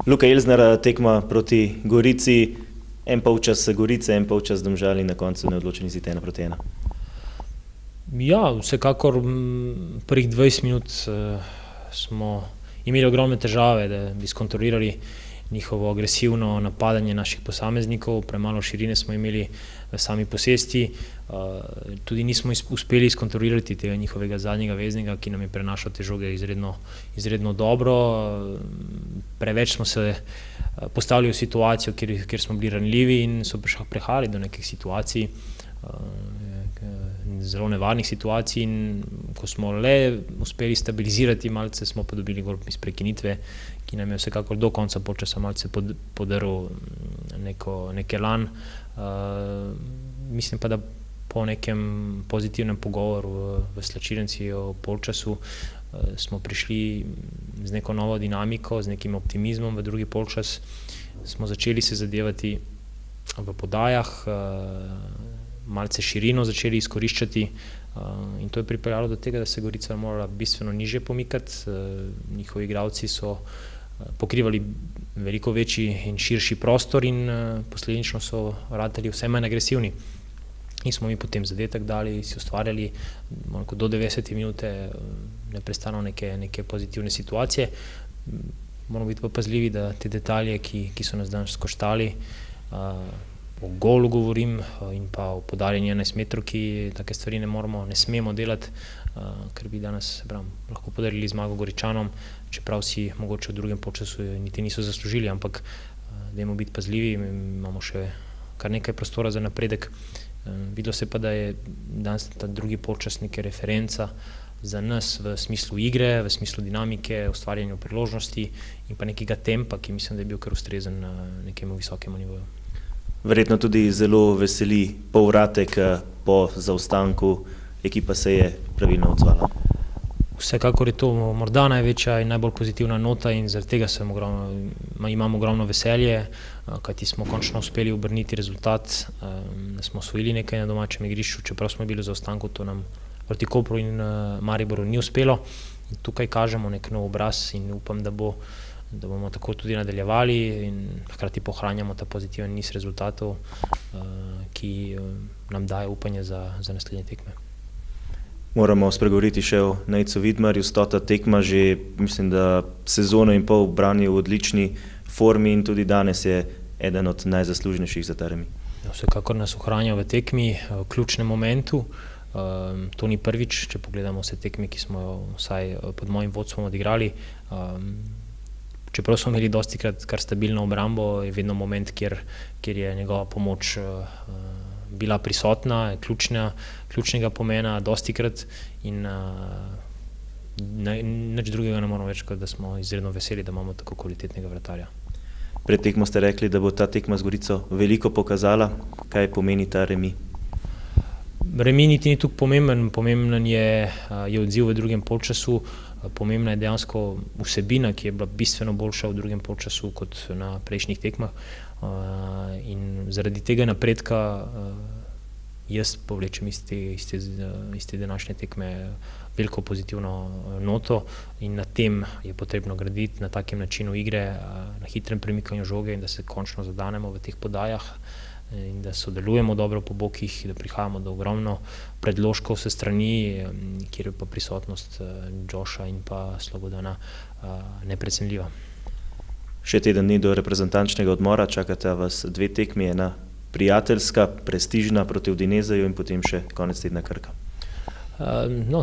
Luka Elsner, tekma proti Gorici, en polčas Gorice, en polčas Domžal in na koncu neodločen izid 1-1. Ja, vsekakor prvih 20 minut smo imeli ogromne težave, da bi skontrolirali njihovo agresivno napadanje naših posameznikov, premalo širine smo imeli v sami posesti, tudi nismo uspeli skontrolirati tega njihovega zadnjega veznega, ki nam je prenašal te žoge izredno dobro. Preveč smo se postavili v situacijo, kjer smo bili ranljivi in so prihajali do nekih situacij, zelo nevarnih situacij, in ko smo le uspeli stabilizirati malce, smo pa dobili gol iz prekinitve, ki nam je vsekakor do konca polčasa malce podaril nek elan. Mislim pa, da po nekem pozitivnem pogovoru v slačilnici o polčasu smo prišli z neko novo dinamiko, z nekim optimizmom v drugi polčas, smo začeli se zadevati v podajah, malce širino začeli izkoriščati in to je pripeljalo do tega, da se Gorica morala bistveno nižje pomikati. Njihovi igralci so pokrivali veliko večji in širši prostor in posledično so ratali vse manj agresivni. In smo mi potem zadetek dali, si ustvarjali do 90 minute neprestano neke pozitivne situacije. Moramo biti pa pazljivi, da te detalje, ki so nas danes koštali, o golu govorim in pa o podarjeni 11-metrovki, take stvari ne smemo delati, ker bi danes lahko podarili zmago Goričanom, čeprav si mogoče v drugem polčasu niti niso zaslužili, ampak dajmo biti pazljivi, imamo še kar nekaj prostora za napredek. Videlo se pa, da je danes ta drugi polčas neka referenca za nas v smislu igre, v smislu dinamike, ustvarjanju priložnosti in pa nekega tempa, ki mislim, da je bil kar ustrezen na nekemu visokemu nivoju. Verjetno tudi zelo veseli povratek po zaostanku, ekipa se je pravilno odzvala. Vsekakor je to morda največja in najbolj pozitivna nota in zaradi tega imamo ogromno veselje, kajti smo končno uspeli obrniti rezultat, smo osvojili nekaj na domačem igrišču, čeprav smo bili v zaostanku, to nam proti Kopru in Mariboru ni uspelo. Tukaj kažemo nek nov obraz in upam, da bomo tako tudi nadaljevali in hkrati pohranjamo ta pozitiven niz rezultatov, ki nam daje upanje za naslednje tekme. Moramo spregovoriti še o Nejcu Vidmarju, 100. tekma, že mislim, da sezono in pol branil v odlični formi in tudi danes je eden od najzaslužnejših za ta remi. Vsekakor nas ohranja v tekmi, v ključnem momentu. To ni prvič, če pogledamo vse tekme, ki smo jo vsaj pod mojim vodstvom odigrali. Čeprav smo imeli dostikrat kar stabilno obrambo, je vedno moment, kjer je njegova pomoč bila prisotna, ključnega pomena, dostikrat in nič drugega ne moramo več, kot da smo izredno veseli, da imamo tako kvalitetnega vratarja. Pred tekmo ste rekli, da bo ta tekma z Gorico veliko pokazala. Kaj pomeni ta remi? Remi niti ni tukaj pomemben je odziv v drugem polčasu, pomembna je dejansko vsebina, ki je bila bistveno boljša v drugem polčasu kot na prejšnjih tekmah in zaradi tega napredka jaz povlečem iz te današnje tekme veliko pozitivno noto in na tem je potrebno graditi, na takem načinu igre, na hitrem premikanju žoge in da se končno zadanemo v teh podajah in da sodelujemo dobro po bokih, da prihajamo do ogromno predložkov s strani, kjer je pa prisotnost Joša in pa Slobodana neprecenljiva. Še teden dni do reprezentančnega odmora, čakata vas 2 tekmi, ena prijateljska, prestižna proti Udineseju in potem še konec tedna Krka.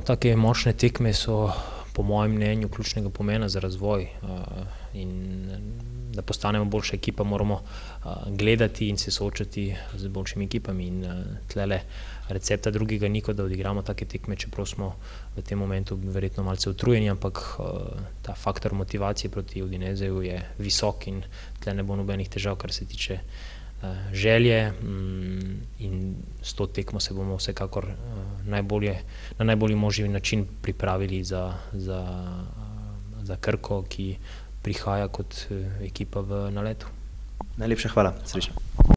Take močne tekme so po mojem mnenju ključnega pomena za razvoj in da postanemo boljša ekipa, moramo gledati in se soočati z boljšimi ekipami in tlele recepta drugega ni, kot da odigramo take tekme, čeprav smo v tem momentu verjetno malce utrujeni, ampak ta faktor motivacije proti Udineseju je visok in tle ne bo nobenih težav, kar se tiče želje in s to tekmo se bomo vsekakor na najbolj možni način pripravili za Krko, ki prihaja kot ekipa v naletu. Najlepša hvala, srečno.